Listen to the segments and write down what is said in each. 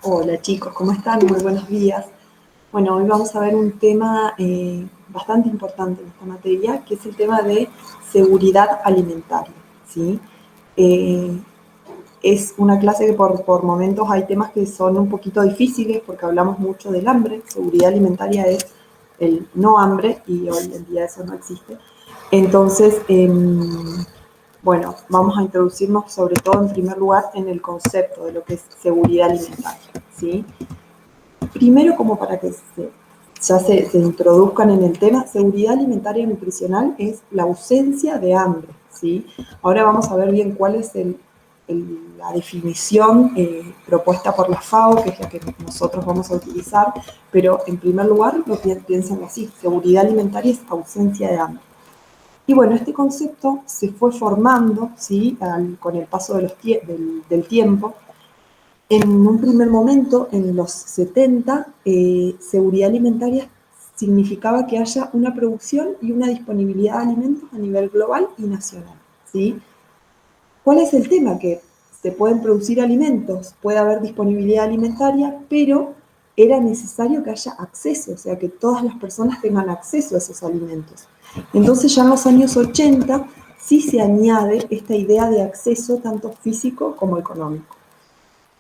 Hola chicos, ¿cómo están? Muy buenos días. Bueno, hoy vamos a ver un tema bastante importante en esta materia, que es el tema de seguridad alimentaria, ¿sí? Eh, es una clase que por momentos hay temas que son un poquito difíciles porque hablamos mucho del hambre. Seguridad alimentaria es el no hambre y hoy en día eso no existe. Entonces, bueno, vamos a introducirnos sobre todo en primer lugar en el concepto de lo que es seguridad alimentaria, ¿sí? Primero, como para que se introduzcan en el tema, seguridad alimentaria y nutricional es la ausencia de hambre, ¿sí? Ahora vamos a ver bien cuál es la definición propuesta por la FAO, que es la que nosotros vamos a utilizar, pero en primer lugar lo piensan así: seguridad alimentaria es ausencia de hambre. Y bueno, este concepto se fue formando, ¿sí? Con el paso del tiempo. En un primer momento, en los 70, seguridad alimentaria significaba que haya una producción y una disponibilidad de alimentos a nivel global y nacional, ¿sí? ¿Cuál es el tema? Que se pueden producir alimentos, puede haber disponibilidad alimentaria, pero era necesario que haya acceso, o sea, que todas las personas tengan acceso a esos alimentos. Entonces ya en los años 80 sí se añade esta idea de acceso tanto físico como económico.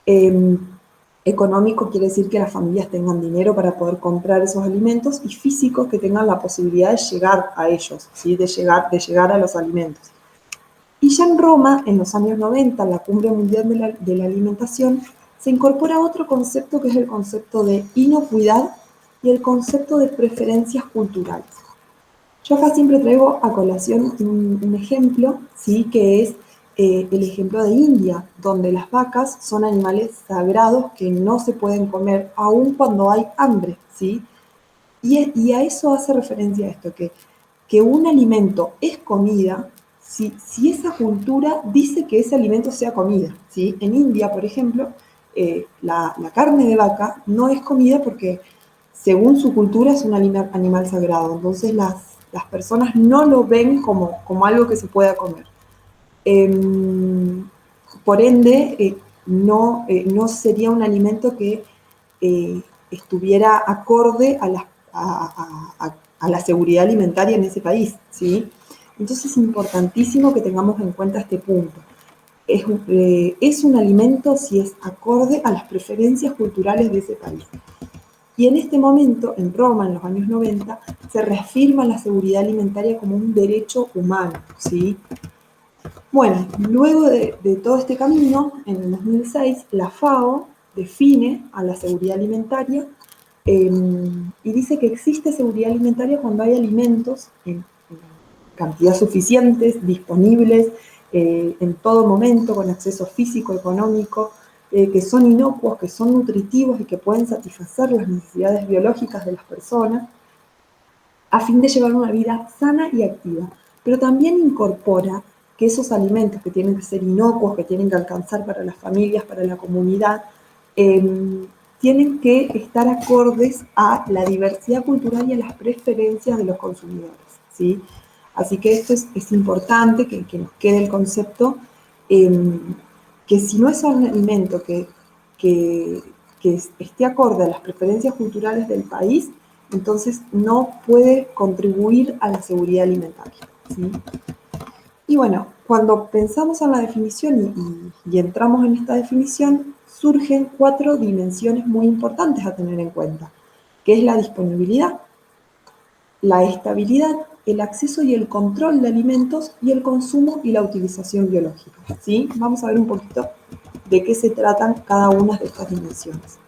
Eh, Económico quiere decir que las familias tengan dinero para poder comprar esos alimentos, y físicos que tengan la posibilidad de llegar a ellos, ¿sí? de llegar a los alimentos. Y ya en Roma, en los años 90, en la Cumbre Mundial de la Alimentación, se incorpora otro concepto que es el concepto de inocuidad y el concepto de preferencias culturales. Yo acá siempre traigo a colación un ejemplo, ¿sí? Que es el ejemplo de India, donde las vacas son animales sagrados que no se pueden comer aun cuando hay hambre, ¿sí? Y a eso hace referencia esto, que un alimento es comida si esa cultura dice que ese alimento sea comida, ¿sí? En India, por ejemplo, la carne de vaca no es comida porque, según su cultura, es un animal sagrado. Entonces las personas no lo ven como algo que se pueda comer. Eh, por ende, no sería un alimento que estuviera acorde a la seguridad alimentaria en ese país, ¿sí? Entonces es importantísimo que tengamos en cuenta este punto. Es un alimento si es acorde a las preferencias culturales de ese país. Y en este momento, en Roma, en los años 90, se reafirma la seguridad alimentaria como un derecho humano, ¿sí? Bueno, luego de todo este camino, en el 2006, la FAO define a la seguridad alimentaria y dice que existe seguridad alimentaria cuando hay alimentos en cantidad suficientes, disponibles en todo momento, con acceso físico, económico, que son inocuos, que son nutritivos y que pueden satisfacer las necesidades biológicas de las personas, a fin de llevar una vida sana y activa. Pero también incorpora que esos alimentos que tienen que ser inocuos, que tienen que alcanzar para las familias, para la comunidad, tienen que estar acordes a la diversidad cultural y a las preferencias de los consumidores, ¿sí? Así que esto es importante que nos quede el concepto, eh, que si no es un alimento que, que esté acorde a las preferencias culturales del país, entonces no puede contribuir a la seguridad alimentaria, ¿sí? Y bueno, cuando pensamos en la definición y entramos en esta definición, surgen 4 dimensiones muy importantes a tener en cuenta, que es la disponibilidad, la estabilidad, el acceso y el control de alimentos y el consumo y la utilización biológica, ¿sí? Vamos a ver un poquito de qué se tratan cada una de estas dimensiones.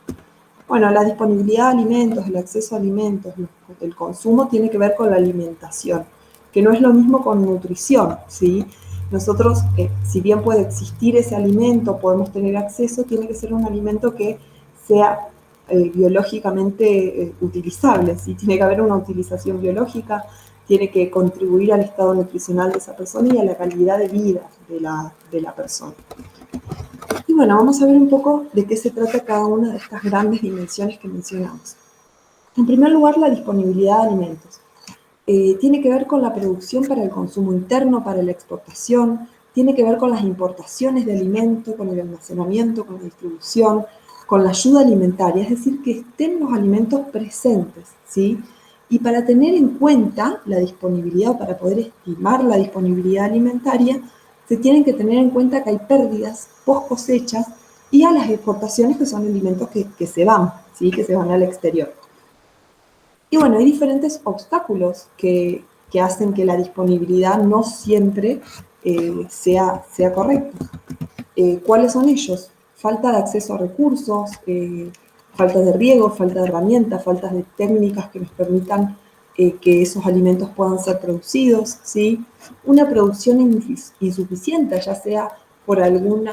Bueno, la disponibilidad de alimentos, el acceso a alimentos, el consumo tiene que ver con la alimentación, que no es lo mismo con nutrición, ¿sí? Nosotros, si bien puede existir ese alimento, podemos tener acceso, tiene que ser un alimento que sea biológicamente utilizable, ¿sí? Tiene que haber una utilización biológica, tiene que contribuir al estado nutricional de esa persona y a la calidad de vida de la persona. Y bueno, vamos a ver un poco de qué se trata cada una de estas grandes dimensiones que mencionamos. En primer lugar, la disponibilidad de alimentos. Tiene que ver con la producción para el consumo interno, para la exportación, tiene que ver con las importaciones de alimentos, con el almacenamiento, con la distribución, con la ayuda alimentaria, es decir, que estén los alimentos presentes, ¿sí? Y para tener en cuenta la disponibilidad o para poder estimar la disponibilidad alimentaria, se tienen que tener en cuenta que hay pérdidas post cosechas y a las exportaciones, que son alimentos que se van, ¿sí? Que se van al exterior. Y bueno, hay diferentes obstáculos que hacen que la disponibilidad no siempre sea correcta. ¿Cuáles son ellos? Falta de acceso a recursos, falta de riego, falta de herramientas, falta de técnicas que nos permitan que esos alimentos puedan ser producidos, ¿sí? Una producción insuficiente, ya sea por algún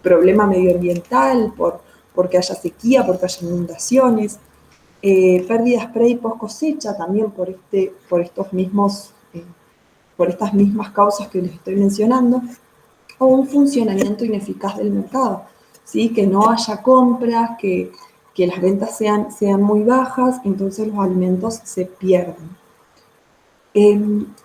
problema medioambiental, porque haya sequía, porque haya inundaciones, pérdidas pre y post cosecha también por estas mismas causas que les estoy mencionando, o un funcionamiento ineficaz del mercado, ¿sí? Que no haya compras, que las ventas sean muy bajas, entonces los alimentos se pierden.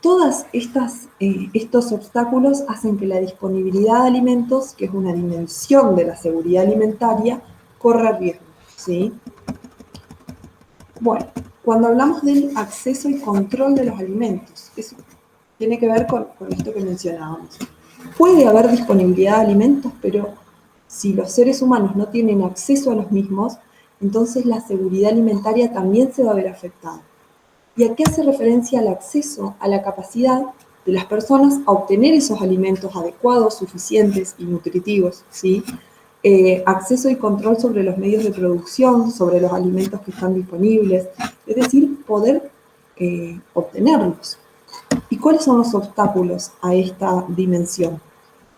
Todos estos obstáculos hacen que la disponibilidad de alimentos, que es una dimensión de la seguridad alimentaria, corra riesgo, ¿sí? Bueno, cuando hablamos del acceso y control de los alimentos, eso tiene que ver con esto que mencionábamos. Puede haber disponibilidad de alimentos, pero si los seres humanos no tienen acceso a los mismos, entonces la seguridad alimentaria también se va a ver afectada. ¿Y a qué hace referencia el acceso? A la capacidad de las personas a obtener esos alimentos adecuados, suficientes y nutritivos, ¿sí? Acceso y control sobre los medios de producción, sobre los alimentos que están disponibles, es decir, poder obtenerlos. ¿Y cuáles son los obstáculos a esta dimensión?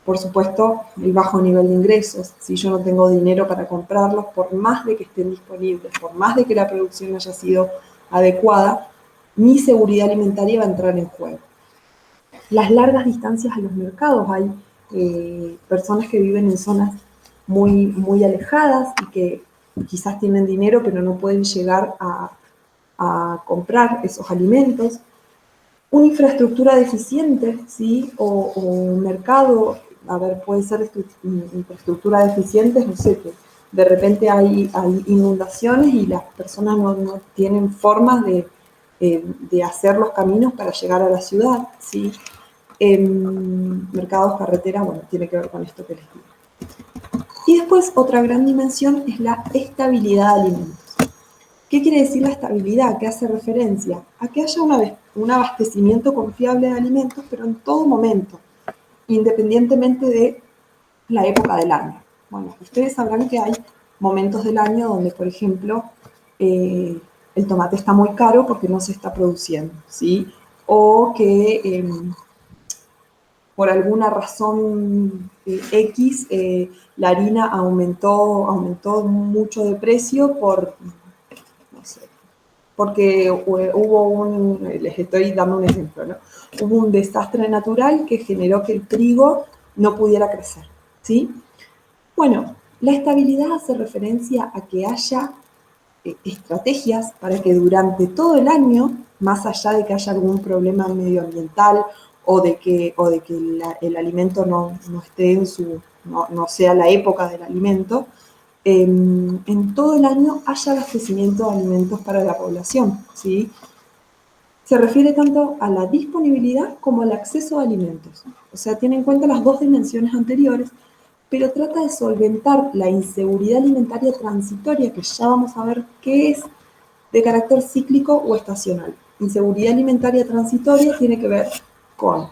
Por supuesto, el bajo nivel de ingresos. Si yo no tengo dinero para comprarlos, por más de que estén disponibles, por más de que la producción haya sido adecuada, mi seguridad alimentaria va a entrar en juego. Las largas distancias a los mercados. Hay personas que viven en zonas muy, muy alejadas y que quizás tienen dinero, pero no pueden llegar a comprar esos alimentos. Una infraestructura deficiente, ¿sí? O un mercado, a ver, puede ser infraestructura deficiente, no sé, que de repente hay inundaciones y las personas no tienen formas de hacer los caminos para llegar a la ciudad, ¿sí? Mercados, carreteras, bueno, tiene que ver con esto que les digo. Y después otra gran dimensión es la estabilidad de alimentos. ¿Qué quiere decir la estabilidad? ¿Qué hace referencia? A que haya un abastecimiento confiable de alimentos, pero en todo momento, independientemente de la época del año. Bueno, ustedes sabrán que hay momentos del año donde, por ejemplo, el tomate está muy caro porque no se está produciendo, ¿sí? O que por alguna razón X, la harina aumentó mucho de precio no sé, porque les estoy dando un ejemplo, ¿no? Hubo un desastre natural que generó que el trigo no pudiera crecer, ¿sí? Bueno, la estabilidad hace referencia a que haya estrategias para que durante todo el año, más allá de que haya algún problema medioambiental o de que el alimento no esté no sea la época del alimento, en todo el año haya abastecimiento de alimentos para la población, ¿sí? Se refiere tanto a la disponibilidad como al acceso a alimentos. O sea, tiene en cuenta las dos dimensiones anteriores, pero trata de solventar la inseguridad alimentaria transitoria, que ya vamos a ver qué es, de carácter cíclico o estacional. Inseguridad alimentaria transitoria tiene que ver con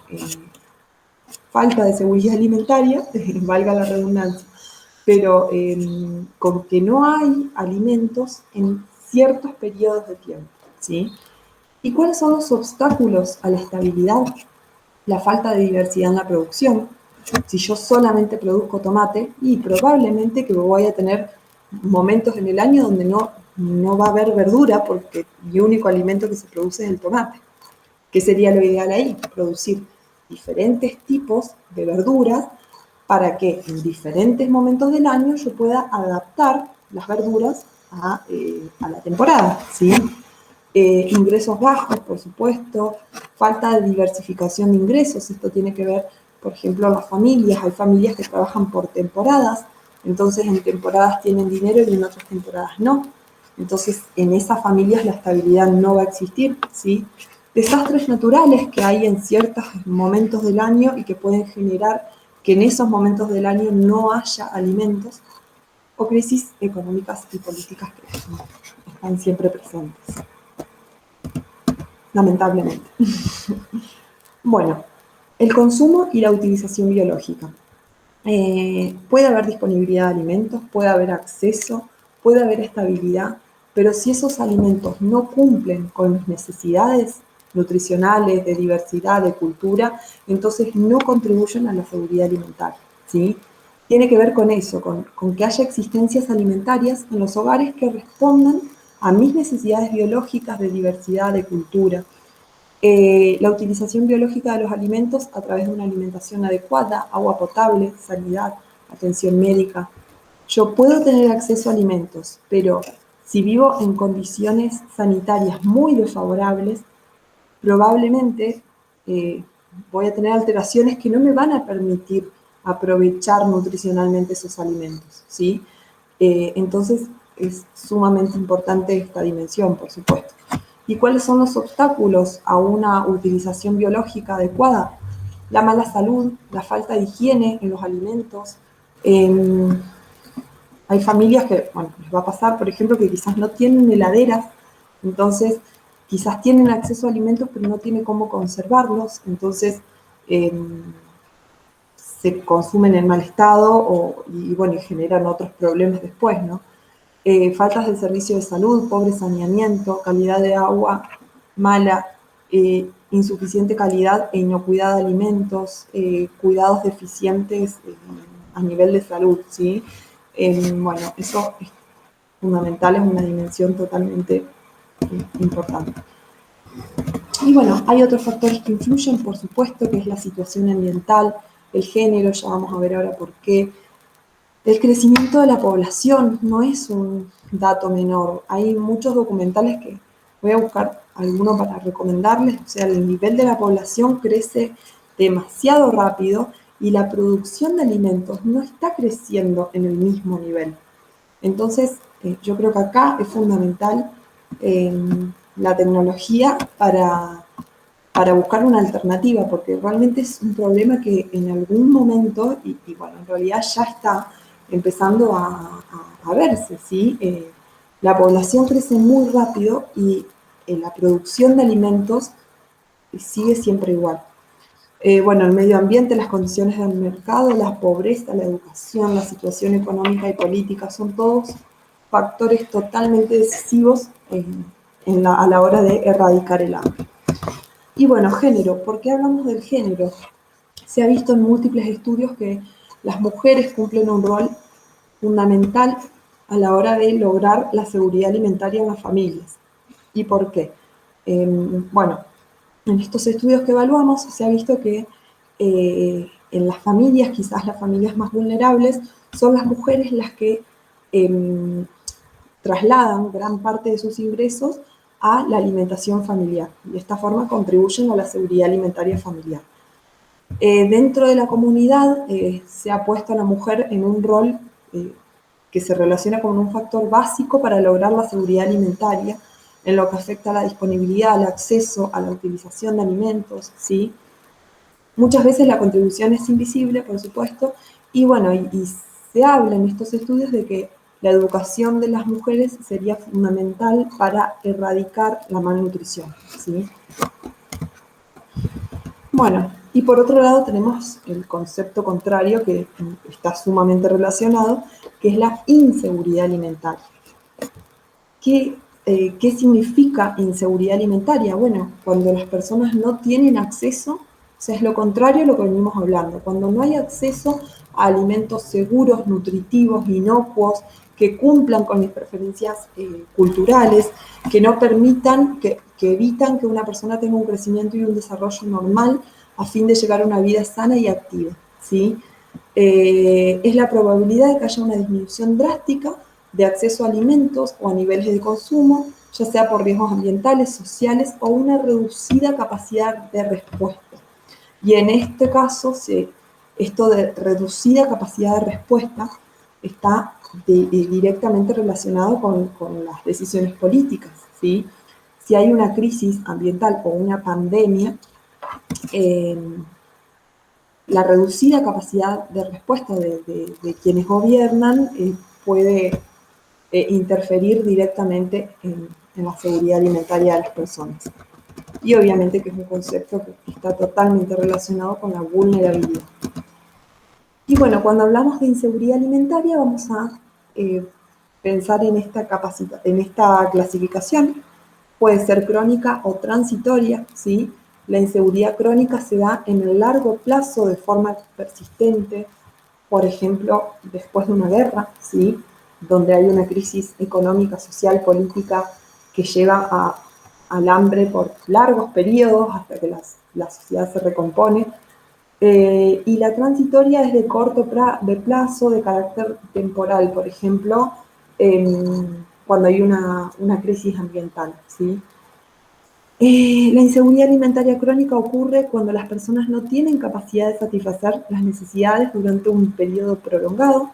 falta de seguridad alimentaria, valga la redundancia, pero con que no hay alimentos en ciertos periodos de tiempo, ¿sí? ¿Y cuáles son los obstáculos a la estabilidad? La falta de diversidad en la producción. Si yo solamente produzco tomate, y probablemente que voy a tener momentos en el año donde no va a haber verdura porque mi único alimento que se produce es el tomate. ¿Qué sería lo ideal ahí? Producir diferentes tipos de verduras para que en diferentes momentos del año yo pueda adaptar las verduras a la temporada, ¿sí? Ingresos bajos, por supuesto, falta de diversificación de ingresos. Esto tiene que ver, por ejemplo, en las familias. Hay familias que trabajan por temporadas, Entonces, en temporadas tienen dinero y en otras temporadas no. Entonces, en esas familias la estabilidad no va a existir, ¿sí? Desastres naturales que hay en ciertos momentos del año y que pueden generar que en esos momentos del año no haya alimentos, o crisis económicas y políticas que están siempre presentes, lamentablemente. Bueno, el consumo y la utilización biológica. Puede haber disponibilidad de alimentos, puede haber acceso, puede haber estabilidad, pero si esos alimentos no cumplen con las necesidades nutricionales, de diversidad, de cultura, entonces no contribuyen a la seguridad alimentaria, ¿sí? Tiene que ver con eso, con que haya existencias alimentarias en los hogares que respondan a mis necesidades biológicas de diversidad, de cultura. La utilización biológica de los alimentos a través de una alimentación adecuada, agua potable, sanidad, atención médica. Yo puedo tener acceso a alimentos, pero si vivo en condiciones sanitarias muy desfavorables, probablemente voy a tener alteraciones que no me van a permitir aprovechar nutricionalmente esos alimentos, ¿sí? Entonces es sumamente importante esta dimensión, por supuesto. ¿Y cuáles son los obstáculos a una utilización biológica adecuada? La mala salud, la falta de higiene en los alimentos. Hay familias que, bueno, les va a pasar, por ejemplo, que quizás no tienen heladeras, entonces quizás tienen acceso a alimentos, pero no tienen cómo conservarlos, entonces eh, se consumen en mal estado y bueno, y generan otros problemas después, ¿no? Faltas del servicio de salud, pobre saneamiento, calidad de agua mala, insuficiente calidad e inocuidad de alimentos, cuidados deficientes a nivel de salud, ¿sí? Bueno, eso es fundamental, es una dimensión totalmente importante. Y bueno, hay otros factores que influyen, por supuesto, que es la situación ambiental, el género, ya vamos a ver ahora por qué. El crecimiento de la población no es un dato menor. Hay muchos documentales que voy a buscar alguno para recomendarles. O sea, el nivel de la población crece demasiado rápido y la producción de alimentos no está creciendo en el mismo nivel. Entonces, yo creo que acá es fundamental eh, la tecnología para buscar una alternativa, porque realmente es un problema que en algún momento, y bueno, en realidad ya está empezando a verse, ¿sí? La población crece muy rápido y la producción de alimentos sigue siempre igual. Bueno, el medio ambiente, las condiciones del mercado, la pobreza, la educación, la situación económica y política, son todos factores totalmente decisivos a la hora de erradicar el hambre. Y bueno, género, ¿por qué hablamos del género? Se ha visto en múltiples estudios que las mujeres cumplen un rol fundamental a la hora de lograr la seguridad alimentaria en las familias. ¿Y por qué? Bueno, en estos estudios que evaluamos se ha visto que en las familias, quizás las familias más vulnerables, son las mujeres las que trasladan gran parte de sus ingresos a la alimentación familiar. Y de esta forma contribuyen a la seguridad alimentaria familiar. Dentro de la comunidad se ha puesto a la mujer en un rol que se relaciona con un factor básico para lograr la seguridad alimentaria en lo que afecta a la disponibilidad, al acceso, a la utilización de alimentos, ¿sí? Muchas veces la contribución es invisible, por supuesto, y bueno, y se habla en estos estudios de que la educación de las mujeres sería fundamental para erradicar la malnutrición, ¿sí? Bueno, y por otro lado tenemos el concepto contrario que está sumamente relacionado, que es la inseguridad alimentaria. ¿Qué significa inseguridad alimentaria? Bueno, cuando las personas no tienen acceso, o sea, es lo contrario a lo que venimos hablando, cuando no hay acceso a alimentos seguros, nutritivos, inocuos, que cumplan con mis preferencias culturales, que no permitan, que evitan que una persona tenga un crecimiento y un desarrollo normal a fin de llegar a una vida sana y activa, ¿sí? Es la probabilidad de que haya una disminución drástica de acceso a alimentos o a niveles de consumo, ya sea por riesgos ambientales, sociales o una reducida capacidad de respuesta. Y en este caso, esto de reducida capacidad de respuesta está directamente relacionado con las decisiones políticas, ¿sí? Si hay una crisis ambiental o una pandemia, la reducida capacidad de respuesta de quienes gobiernan puede interferir directamente en la seguridad alimentaria de las personas. Y obviamente que es un concepto que está totalmente relacionado con la vulnerabilidad. Y bueno, cuando hablamos de inseguridad alimentaria vamos a pensar en esta clasificación. Puede ser crónica o transitoria, ¿sí? La inseguridad crónica se da en el largo plazo de forma persistente, por ejemplo, después de una guerra, ¿sí? Donde hay una crisis económica, social, política que lleva al hambre por largos periodos hasta que la sociedad se recompone. Y la transitoria es de corto plazo, de carácter temporal, por ejemplo, cuando hay una crisis ambiental, ¿sí? La inseguridad alimentaria crónica ocurre cuando las personas no tienen capacidad de satisfacer las necesidades durante un periodo prolongado.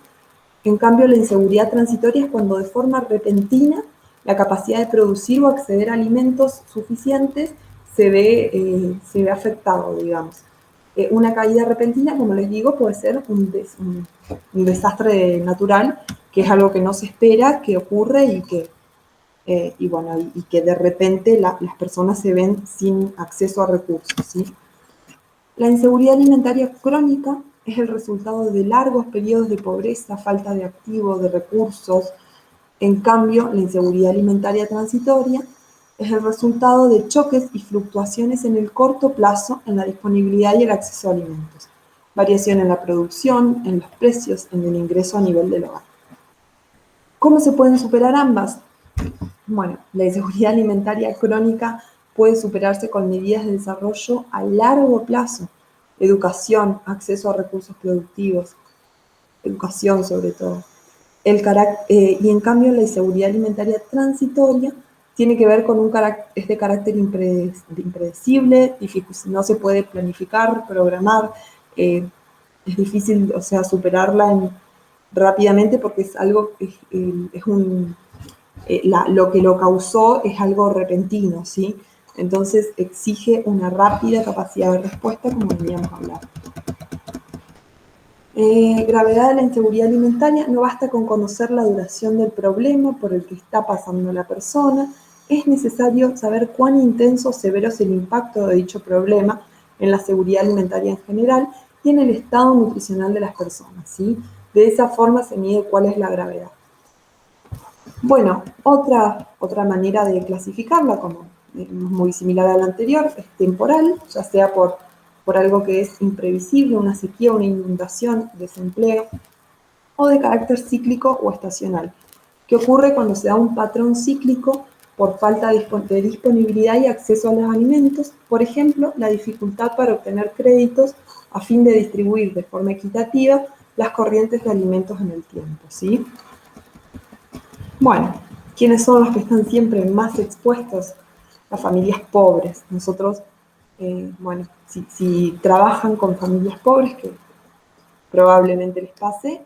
En cambio, la inseguridad transitoria es cuando de forma repentina la capacidad de producir o acceder a alimentos suficientes se ve afectado, digamos. Una caída repentina, como les digo, puede ser un desastre natural, que es algo que no se espera, que ocurre y que de repente las personas se ven sin acceso a recursos, ¿sí? La inseguridad alimentaria crónica es el resultado de largos periodos de pobreza, falta de activos, de recursos. En cambio, la inseguridad alimentaria transitoria es el resultado de choques y fluctuaciones en el corto plazo en la disponibilidad y el acceso a alimentos, variación en la producción, en los precios, en el ingreso a nivel del hogar. ¿Cómo se pueden superar ambas? Bueno, la inseguridad alimentaria crónica puede superarse con medidas de desarrollo a largo plazo, educación, acceso a recursos productivos, educación sobre todo. Y en cambio la inseguridad alimentaria transitoria tiene que ver con es de carácter impredecible, no se puede planificar, programar, es difícil, o sea, superarla rápidamente porque es algo, es un lo que lo causó es algo repentino, ¿sí? Entonces exige una rápida capacidad de respuesta, como veníamos a hablar. Gravedad de la inseguridad alimentaria, no basta con conocer la duración del problema por el que está pasando la persona, es necesario saber cuán intenso o severo es el impacto de dicho problema en la seguridad alimentaria en general y en el estado nutricional de las personas, ¿sí? De esa forma se mide cuál es la gravedad. Bueno, otra manera de clasificarla, como muy similar a la anterior, es temporal, ya sea por algo que es imprevisible, una sequía, una inundación, desempleo, o de carácter cíclico o estacional, que ocurre cuando se da un patrón cíclico por falta de disponibilidad y acceso a los alimentos, por ejemplo, la dificultad para obtener créditos a fin de distribuir de forma equitativa las corrientes de alimentos en el tiempo, ¿sí? Bueno, ¿quiénes son los que están siempre más expuestos? Las familias pobres. Nosotros, bueno, si trabajan con familias pobres, que probablemente les pase,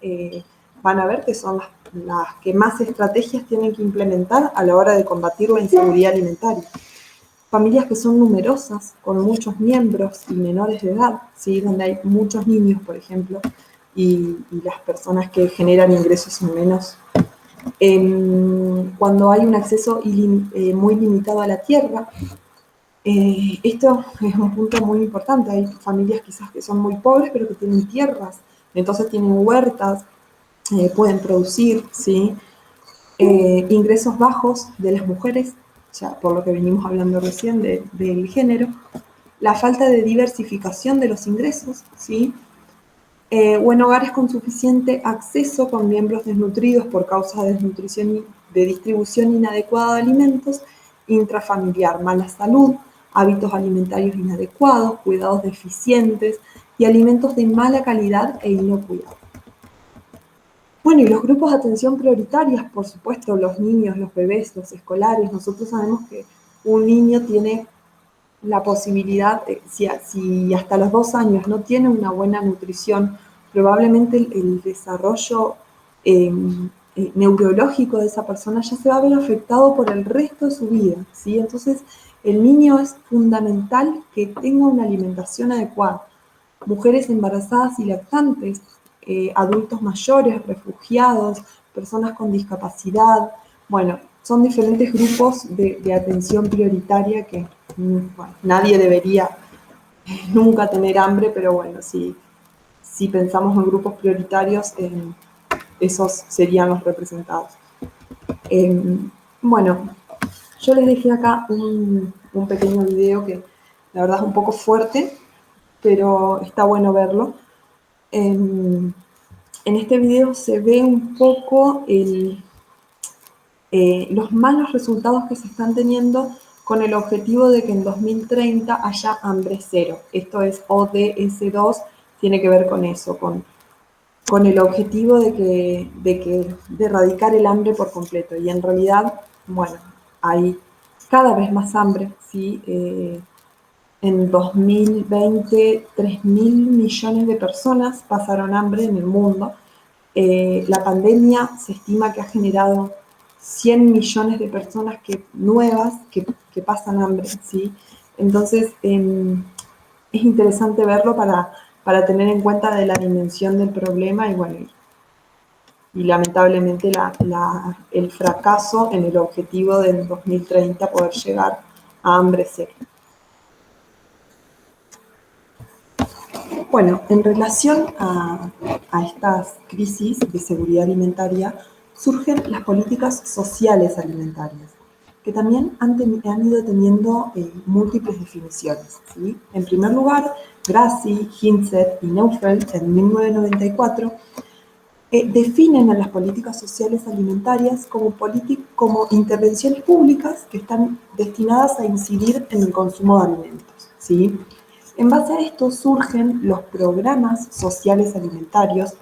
van a ver que son las que más estrategias tienen que implementar a la hora de combatir la inseguridad alimentaria. Familias que son numerosas, con muchos miembros y menores de edad, ¿sí? Donde hay muchos niños, por ejemplo, y las personas que generan ingresos son menos. Cuando hay un acceso muy limitado a la tierra. Esto es un punto muy importante. Hay familias quizás que son muy pobres, pero que tienen tierras, entonces tienen huertas, pueden producir, ¿sí? Ingresos bajos de las mujeres, ya por lo que venimos hablando recién del género, la falta de diversificación de los ingresos, ¿sí? O en hogares con suficiente acceso con miembros desnutridos por causa de desnutrición y de distribución inadecuada de alimentos, intrafamiliar, mala salud, hábitos alimentarios inadecuados, cuidados deficientes y alimentos de mala calidad e inocuidad. Bueno, y los grupos de atención prioritarias, por supuesto, los niños, los bebés, los escolares. Nosotros sabemos que un niño tiene la posibilidad, si hasta los 2 años no tiene una buena nutrición, probablemente el desarrollo neurológico de esa persona ya se va a ver afectado por el resto de su vida, ¿sí? Entonces, el niño es fundamental que tenga una alimentación adecuada. Mujeres embarazadas y lactantes, adultos mayores, refugiados, personas con discapacidad, bueno, son diferentes grupos de atención prioritaria que bueno, nadie debería nunca tener hambre, pero bueno, si pensamos en grupos prioritarios, esos serían los representados. Bueno, yo les dejé acá un pequeño video que la verdad es un poco fuerte, pero está bueno verlo. En este video se ve un poco los malos resultados que se están teniendo con el objetivo de que en 2030 haya hambre cero. Esto es ODS2, tiene que ver con eso, con el objetivo de erradicar el hambre por completo. Y en realidad, bueno, hay cada vez más hambre, ¿sí? En 2020, 3.000 millones de personas pasaron hambre en el mundo. La pandemia se estima que ha generado 100 millones de personas nuevas que pasan hambre, ¿sí? Entonces, es interesante verlo para tener en cuenta de la dimensión del problema y, bueno, y lamentablemente el fracaso en el objetivo del 2030 poder llegar a hambre cero. Bueno, en relación a estas crisis de seguridad alimentaria, surgen las políticas sociales alimentarias, que también han ido teniendo múltiples definiciones, ¿sí? En primer lugar, Grassi, Hinzet y Neufeld en 1994 definen a las políticas sociales alimentarias como intervenciones públicas que están destinadas a incidir en el consumo de alimentos, ¿sí? En base a esto surgen los programas sociales alimentarios,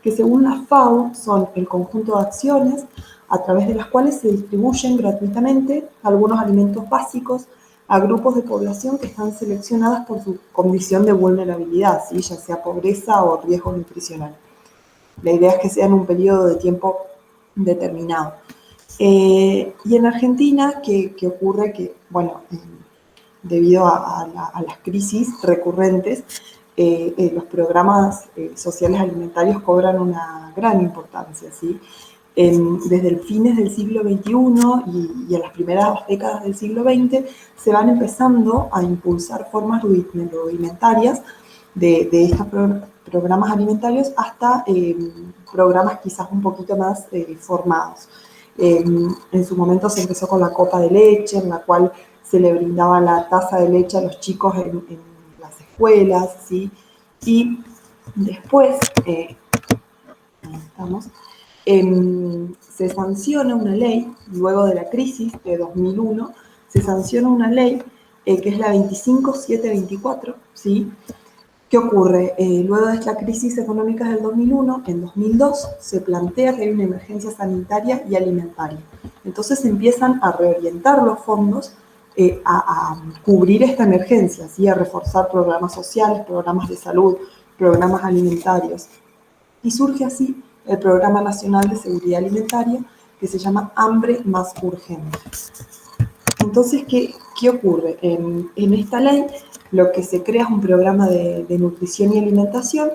que según la FAO son el conjunto de acciones a través de las cuales se distribuyen gratuitamente algunos alimentos básicos a grupos de población que están seleccionadas por su condición de vulnerabilidad, ¿sí? Ya sea pobreza o riesgo nutricional. La idea es que sea en un periodo de tiempo determinado. Y en Argentina, ¿qué ocurre? Que, bueno, debido a las crisis recurrentes, los programas sociales alimentarios cobran una gran importancia, ¿sí? Desde el fines del siglo XXI y en las primeras décadas del siglo XX se van empezando a impulsar formas rudimentarias de estos programas alimentarios hasta programas quizás un poquito más formados. En su momento se empezó con la copa de leche, en la cual se le brindaba la taza de leche a los chicos en las escuelas, ¿sí? Y después, se sanciona una ley, luego de la crisis de 2001, se sanciona una ley que es la 25724, ¿sí? ¿Qué ocurre? Luego de esta crisis económica del 2001, en 2002 se plantea que hay una emergencia sanitaria y alimentaria. Entonces se empiezan a reorientar los fondos a cubrir esta emergencia, ¿sí? A reforzar programas sociales, programas de salud, programas alimentarios. Y surge así el Programa Nacional de Seguridad Alimentaria, que se llama Hambre Más Urgente. Entonces, ¿qué ocurre? En esta ley lo que se crea es un programa de nutrición y alimentación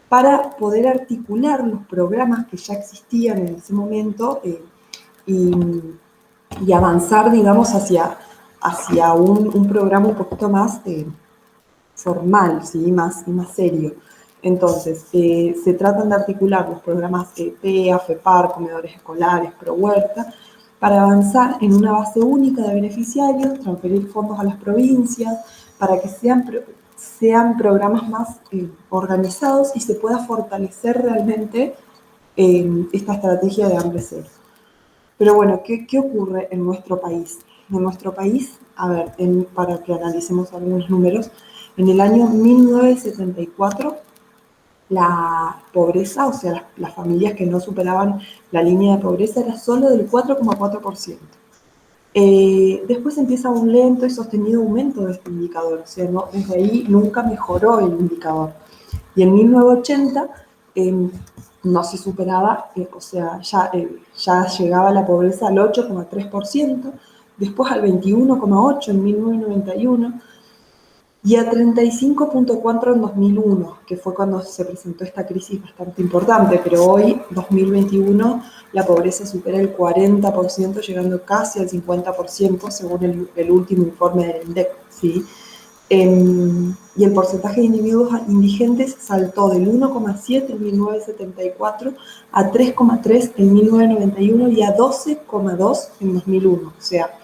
para poder articular los programas que ya existían en ese momento y avanzar, digamos, hacia un programa un poquito más formal, ¿sí? más serio. Entonces, se tratan de articular los programas PEA, FEPAR, comedores escolares, ProHuerta, para avanzar en una base única de beneficiarios, transferir fondos a las provincias, para que sean programas más organizados y se pueda fortalecer realmente esta estrategia de hambre cero. Pero bueno, ¿qué ocurre en nuestro país? En nuestro país, a ver, para que analicemos algunos números, en el año 1974, la pobreza, o sea, las familias que no superaban la línea de pobreza, era solo del 4,4%. Después empieza un lento y sostenido aumento de este indicador, o sea, desde ahí nunca mejoró el indicador. Y en 1980 no se superaba, o sea, ya llegaba la pobreza al 8,3%, después al 21,8% en 1991 y a 35,4% en 2001, que fue cuando se presentó esta crisis bastante importante, pero hoy, 2021, la pobreza supera el 40%, llegando casi al 50%, según el último informe del INDEC, ¿sí? Y el porcentaje de individuos indigentes saltó del 1,7 en 1974 a 3,3 en 1991 y a 12,2 en 2001. O sea,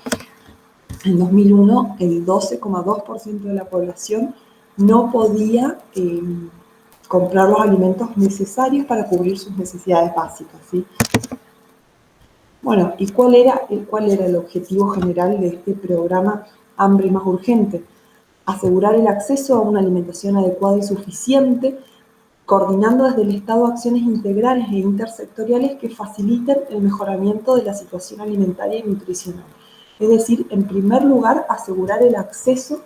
en 2001 el 12,2% de la población no podía comprar los alimentos necesarios para cubrir sus necesidades básicas, ¿sí? Bueno, ¿y cuál era el objetivo general de este programa Hambre Más Urgente? Asegurar el acceso a una alimentación adecuada y suficiente, coordinando desde el Estado acciones integrales e intersectoriales que faciliten el mejoramiento de la situación alimentaria y nutricional. Es decir, en primer lugar, asegurar el acceso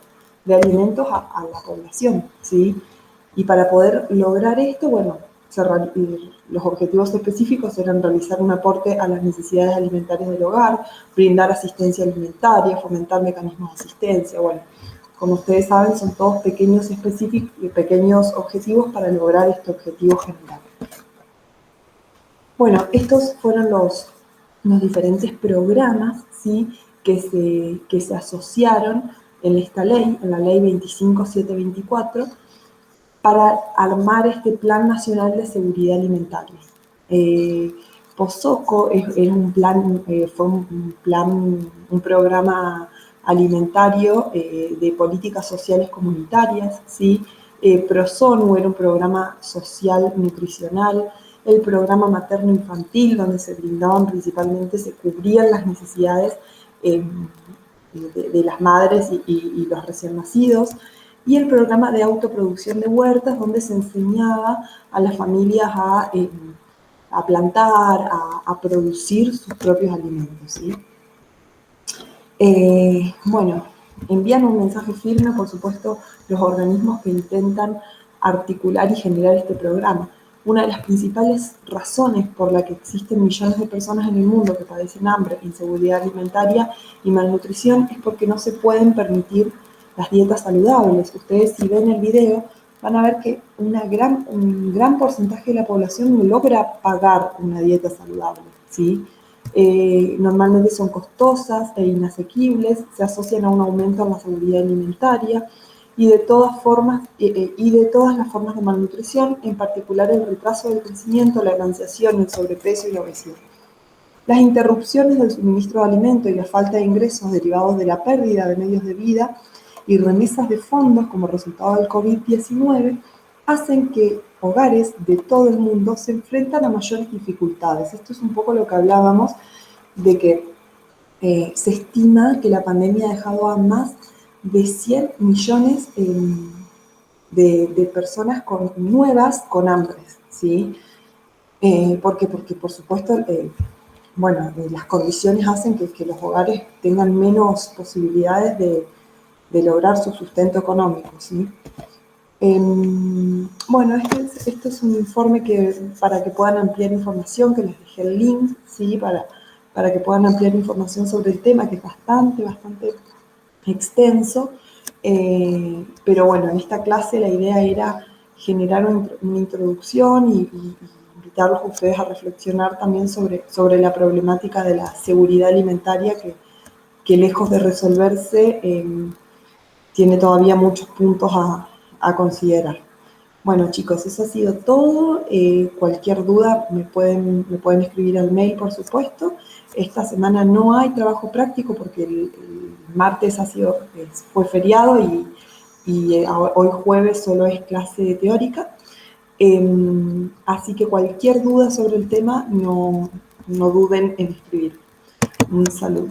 de alimentos a la población, ¿sí? Y para poder lograr esto, bueno, los objetivos específicos eran realizar un aporte a las necesidades alimentarias del hogar, brindar asistencia alimentaria, fomentar mecanismos de asistencia, bueno, como ustedes saben, son todos pequeños objetivos para lograr este objetivo general. Bueno, estos fueron los diferentes programas, ¿sí?, que se asociaron en esta ley, en la ley 25724, para armar este Plan Nacional de Seguridad Alimentaria. POSOCO es un plan, fue un programa alimentario de políticas sociales comunitarias, ¿sí? PROSONU era un programa social nutricional, el programa materno-infantil, donde se brindaban principalmente, se cubrían las necesidades de las madres y los recién nacidos, y el programa de autoproducción de huertas, donde se enseñaba a las familias a plantar, a producir sus propios alimentos, ¿sí? Bueno, envían un mensaje firme, por supuesto, los organismos que intentan articular y generar este programa. Una de las principales razones por la que existen millones de personas en el mundo que padecen hambre, inseguridad alimentaria y malnutrición es porque no se pueden permitir las dietas saludables. Ustedes, si ven el video, van a ver que un gran porcentaje de la población no logra pagar una dieta saludable, ¿sí? Normalmente son costosas e inasequibles, se asocian a un aumento en la seguridad alimentaria y de todas las formas de malnutrición, en particular el retraso del crecimiento, la emancipación, el sobrepeso y la obesidad. Las interrupciones del suministro de alimentos y la falta de ingresos derivados de la pérdida de medios de vida y remesas de fondos como resultado del COVID-19 hacen que hogares de todo el mundo se enfrentan a mayores dificultades. Esto es un poco lo que hablábamos de que se estima que la pandemia ha dejado a más de 100 millones de personas nuevas con hambre, ¿sí? Porque por supuesto, las condiciones hacen que los hogares tengan menos posibilidades de lograr su sustento económico, ¿sí? Bueno, este es un informe para que puedan ampliar información, que les dejé el link, ¿sí? Para que puedan ampliar información sobre el tema, que es bastante extenso, pero bueno, en esta clase la idea era generar una introducción y invitarlos a ustedes a reflexionar también sobre la problemática de la seguridad alimentaria que lejos de resolverse, tiene todavía muchos puntos a considerar. Bueno, chicos, eso ha sido todo. Cualquier duda me pueden escribir al mail, por supuesto. Esta semana no hay trabajo práctico porque el martes fue feriado y hoy jueves solo es clase teórica. Así que cualquier duda sobre el tema, no duden en escribir. Un saludo.